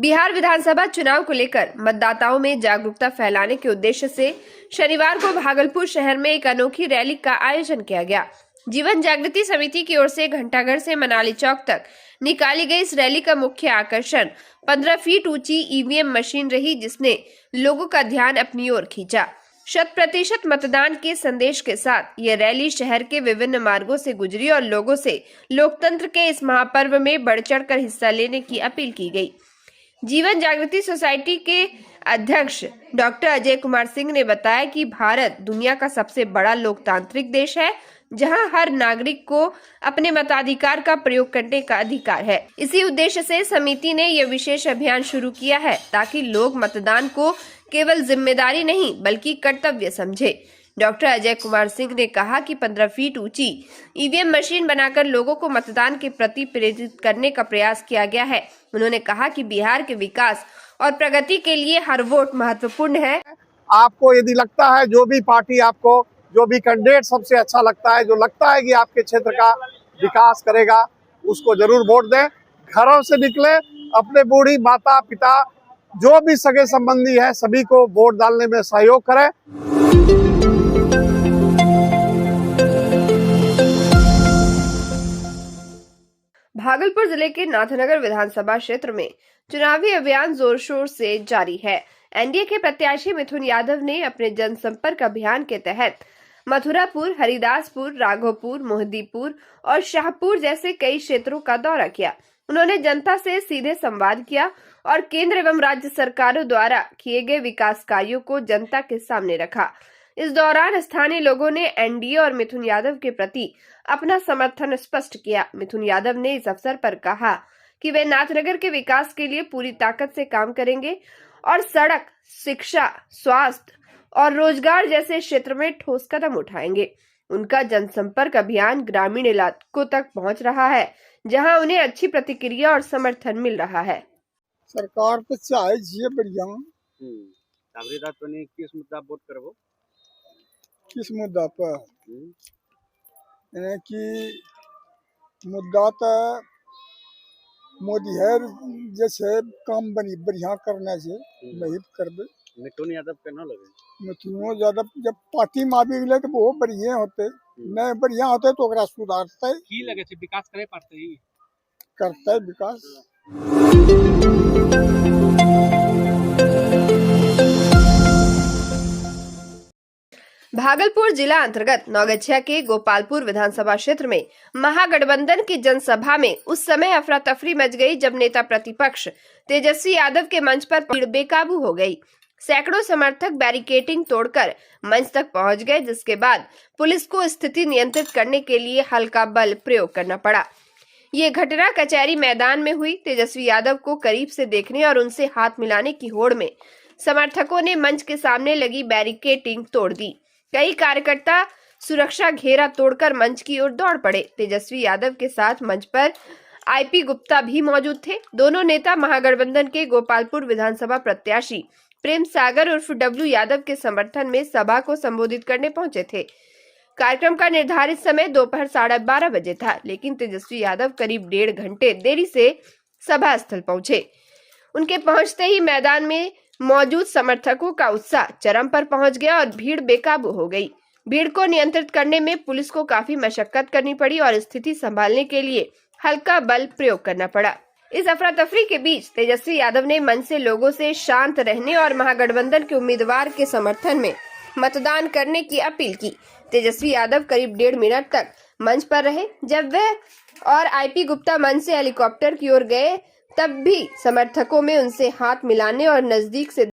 बिहार विधानसभा चुनाव को लेकर मतदाताओं में जागरूकता फैलाने के उद्देश्य से शनिवार को भागलपुर शहर में एक अनोखी रैली का आयोजन किया गया। जीवन जागृति समिति की ओर से घंटाघर से मनाली चौक तक निकाली गई इस रैली का मुख्य आकर्षण 15 फीट ऊंची ईवीएम मशीन रही, जिसने लोगों का ध्यान अपनी ओर खींचा। 100% मतदान के संदेश के साथ ये रैली शहर के विभिन्न मार्गों से गुजरी और लोगों से लोकतंत्र के इस महापर्व में बढ़ चढ़कर हिस्सा लेने की अपील की गई। जीवन जागृति सोसाइटी के अध्यक्ष डॉक्टर अजय कुमार सिंह ने बताया कि भारत दुनिया का सबसे बड़ा लोकतांत्रिक देश है, जहां हर नागरिक को अपने मताधिकार का प्रयोग करने का अधिकार है। इसी उद्देश्य से समिति ने यह विशेष अभियान शुरू किया है ताकि लोग मतदान को केवल जिम्मेदारी नहीं बल्कि कर्तव्य समझे। डॉक्टर अजय कुमार सिंह ने कहा कि 15 फीट ऊंची ईवीएम मशीन बनाकर लोगों को मतदान के प्रति प्रेरित करने का प्रयास किया गया है। उन्होंने कहा कि बिहार के विकास और प्रगति के लिए हर वोट महत्वपूर्ण है। आपको यदि लगता है जो भी पार्टी आपको जो भी कैंडिडेट सबसे अच्छा लगता है, जो लगता है कि आपके क्षेत्र का विकास करेगा, उसको जरूर वोट दें। घरों से निकले, अपने बूढ़ी माता पिता जो भी सगे संबंधी है सभी को वोट डालने में सहयोग करें। भागलपुर जिले के नाथनगर विधानसभा क्षेत्र में चुनावी अभियान जोर शोर से जारी है। एनडीए के प्रत्याशी मिथुन यादव ने अपने जनसंपर्क अभियान के तहत मथुरापुर, हरिदासपुर, राघोपुर, मोहदीपुर और शाहपुर जैसे कई क्षेत्रों का दौरा किया। उन्होंने जनता से सीधे संवाद किया और केंद्र एवं राज्य सरकारों द्वारा किए गए विकास कार्यों को जनता के सामने रखा। इस दौरान स्थानीय लोगों ने एनडीए और मिथुन यादव के प्रति अपना समर्थन स्पष्ट किया। मिथुन यादव ने इस अवसर पर कहा कि वे नाथनगर के विकास के लिए पूरी ताकत से काम करेंगे और सड़क, शिक्षा, स्वास्थ्य और रोजगार जैसे क्षेत्र में ठोस कदम उठाएंगे। उनका जनसंपर्क अभियान ग्रामीण इलाकों तक पहुंच रहा है, जहां उन्हें अच्छी प्रतिक्रिया और समर्थन मिल रहा है। सरकार पे चाहिए बढ़िया। किस मुद्दा वोट करबो? किस मुद्दा पर? यानी कि मुद्दा तो मोदी है जैसे काम बनी बढ़िया करना से वही करबे। मिथुन यादव केना लगे? मिथुन यादव जब पार्टी में आबि गेले तो वो बढ़िया होते, नहीं बढ़िया होते तो ओकरा सुधारते। की लगे छै विकास करे पड़ते? करते विकास। भागलपुर जिला अंतर्गत नौगछिया के गोपालपुर विधानसभा क्षेत्र में महागठबंधन की जनसभा में उस समय अफरा तफरी मच गई जब नेता प्रतिपक्ष तेजस्वी यादव के मंच पर भीड़ बेकाबू हो गई। सैकड़ों समर्थक बैरिकेडिंग तोड़कर मंच तक पहुंच गए, जिसके बाद पुलिस को स्थिति नियंत्रित करने के लिए हल्का बल प्रयोग करना पड़ा। ये घटना कचहरी मैदान में हुई। तेजस्वी यादव को करीब से देखने और उनसे हाथ मिलाने की होड़ में समर्थकों ने मंच के सामने लगी बैरिकेडिंग तोड़ दी। कई कार्यकर्ता सुरक्षा घेरा तोड़कर मंच की ओर दौड़ पड़े। तेजस्वी यादव के साथ मंच पर आईपी गुप्ता भी मौजूद थे। दोनों नेता महागठबंधन के गोपालपुर विधानसभा प्रत्याशी प्रेम सागर उर्फ डब्लू यादव के समर्थन में सभा को संबोधित करने पहुंचे थे। कार्यक्रम का निर्धारित समय दोपहर 12:30 बजे था, लेकिन तेजस्वी यादव करीब 1.5 घंटे देरी से सभा स्थल पहुंचे। उनके पहुंचते ही मैदान में मौजूद समर्थकों का उत्साह चरम पर पहुंच गया और भीड़ बेकाबू हो गई। भीड़ को नियंत्रित करने में पुलिस को काफी मशक्कत करनी पड़ी और स्थिति संभालने के लिए हल्का बल प्रयोग करना पड़ा। इस अफरा तफरी के बीच तेजस्वी यादव ने मंच से लोगों से शांत रहने और महागठबंधन के उम्मीदवार के समर्थन में मतदान करने की अपील की। तेजस्वी यादव करीब 1.5 मिनट तक मंच पर रहे। जब वह और आईपी गुप्ता मंच से हेलीकॉप्टर की ओर गए, तब भी समर्थकों में उनसे हाथ मिलाने और नजदीक से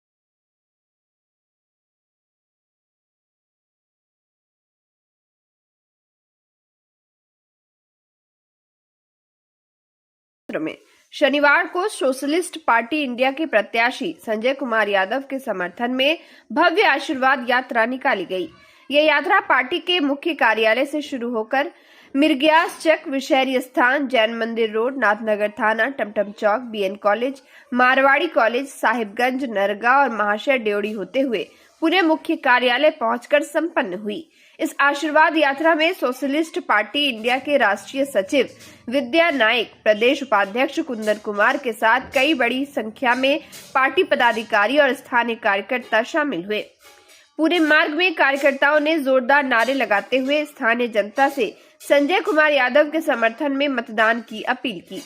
में शनिवार को सोशलिस्ट पार्टी इंडिया के प्रत्याशी संजय कुमार यादव के समर्थन में भव्य आशीर्वाद यात्रा निकाली गई। यह यात्रा पार्टी के मुख्य कार्यालय से शुरू होकर मिर्ग्यास चक, विषहरी स्थान, जैन मंदिर रोड, नाथनगर थाना, Tamtam Chowk, BN college, Marwari college, Sahibganj, Narga और महाशय ड्योढ़ी होते हुए पुणे मुख्य कार्यालय पहुंचकर संपन्न हुई। इस आशीर्वाद यात्रा में सोशलिस्ट पार्टी इंडिया के राष्ट्रीय सचिव विद्या नाइक, प्रदेश उपाध्यक्ष कुंदन कुमार के साथ कई बड़ी संख्या में पार्टी पदाधिकारी और स्थानीय कार्यकर्ता शामिल हुए। पूरे मार्ग में कार्यकर्ताओं ने जोरदार नारे लगाते हुए स्थानीय जनता से संजय कुमार यादव के समर्थन में मतदान की अपील की।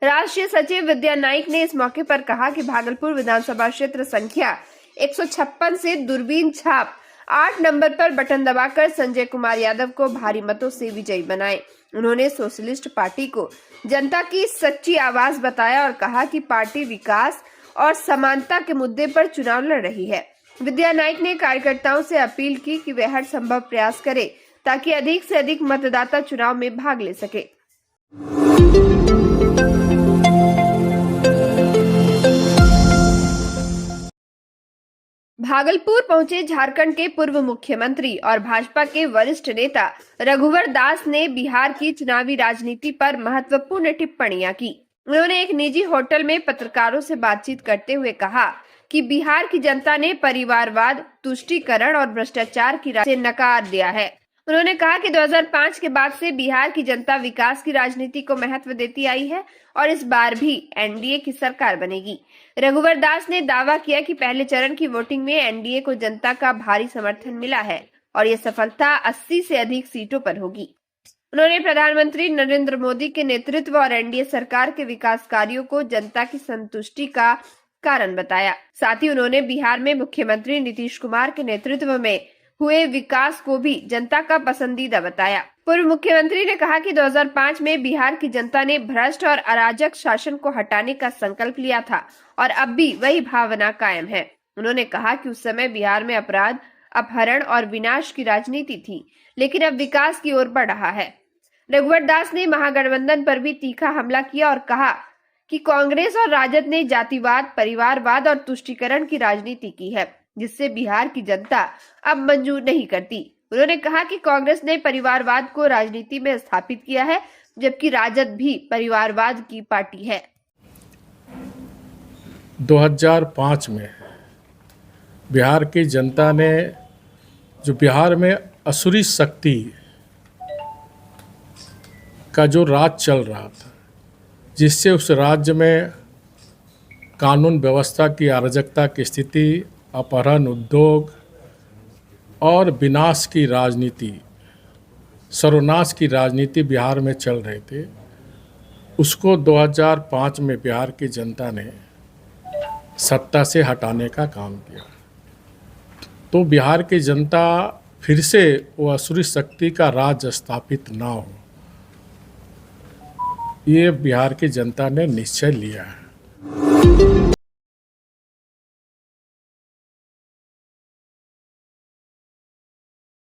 राष्ट्रीय सचिव विद्या नाइक ने इस मौके पर कहा कि भागलपुर विधानसभा क्षेत्र संख्या 156 से दूरबीन छाप 8 नंबर पर बटन दबाकर संजय कुमार यादव को भारी मतों से विजयी बनाए। उन्होंने सोशलिस्ट पार्टी को जनता की सच्ची आवाज बताया और कहा कि पार्टी विकास और समानता के मुद्दे पर चुनाव लड़ रही है। विद्या नाइक ने कार्यकर्ताओं से अपील की कि वे हर संभव प्रयास करें ताकि अधिक से अधिक मतदाता चुनाव में भाग ले सके। भागलपुर पहुंचे झारखंड के पूर्व मुख्यमंत्री और भाजपा के वरिष्ठ नेता रघुवर दास ने बिहार की चुनावी राजनीति पर महत्वपूर्ण टिप्पणियां की। उन्होंने एक निजी होटल में पत्रकारों से बातचीत करते हुए कहा कि बिहार की जनता ने परिवारवाद, तुष्टीकरण और भ्रष्टाचार की राजनीति से नकार दिया है। उन्होंने कहा कि 2005 के बाद से बिहार की जनता विकास की राजनीति को महत्व देती आई है और इस बार भी एनडीए की सरकार बनेगी। रघुवर दास ने दावा किया कि पहले चरण की वोटिंग में एनडीए को जनता का भारी समर्थन मिला है और ये सफलता 80 से अधिक सीटों पर होगी। उन्होंने प्रधानमंत्री नरेंद्र मोदी के नेतृत्व और एनडीए सरकार के विकास कार्यों को जनता की संतुष्टि का कारण बताया। साथ ही उन्होंने बिहार में मुख्यमंत्री नीतीश कुमार के नेतृत्व में हुए विकास को भी जनता का पसंदीदा बताया। पूर्व मुख्यमंत्री ने कहा कि 2005 में बिहार की जनता ने भ्रष्ट और अराजक शासन को हटाने का संकल्प लिया था और अब भी वही भावना कायम है। उन्होंने कहा कि उस समय बिहार में अपराध, अपहरण और विनाश की राजनीति थी, लेकिन अब विकास की ओर बढ़ रहा है। रघुवर दास ने महागठबंधन पर भी तीखा हमला किया और कहा कि कांग्रेस और राजद ने जातिवाद, परिवारवाद और तुष्टीकरण की राजनीति की है, जिससे बिहार की जनता अब मंजूर नहीं करती। उन्होंने कहा कि कांग्रेस ने परिवारवाद को राजनीति में स्थापित किया है, जबकि राजद भी परिवारवाद की पार्टी है। 2005 में बिहार की जनता ने जो बिहार में असुरी शक्ति का जो राज चल रहा था, जिससे उस राज्य में कानून व्यवस्था की अराजकता की स्थिति, अपहरण, उद्योग और विनाश की राजनीति, सर्वनाश की राजनीति बिहार में चल रहे थे, उसको 2005 में बिहार की जनता ने सत्ता से हटाने का काम किया। तो बिहार की जनता फिर से वो असुरी शक्ति का राज स्थापित ना हो, ये बिहार की जनता ने निश्चय लिया है।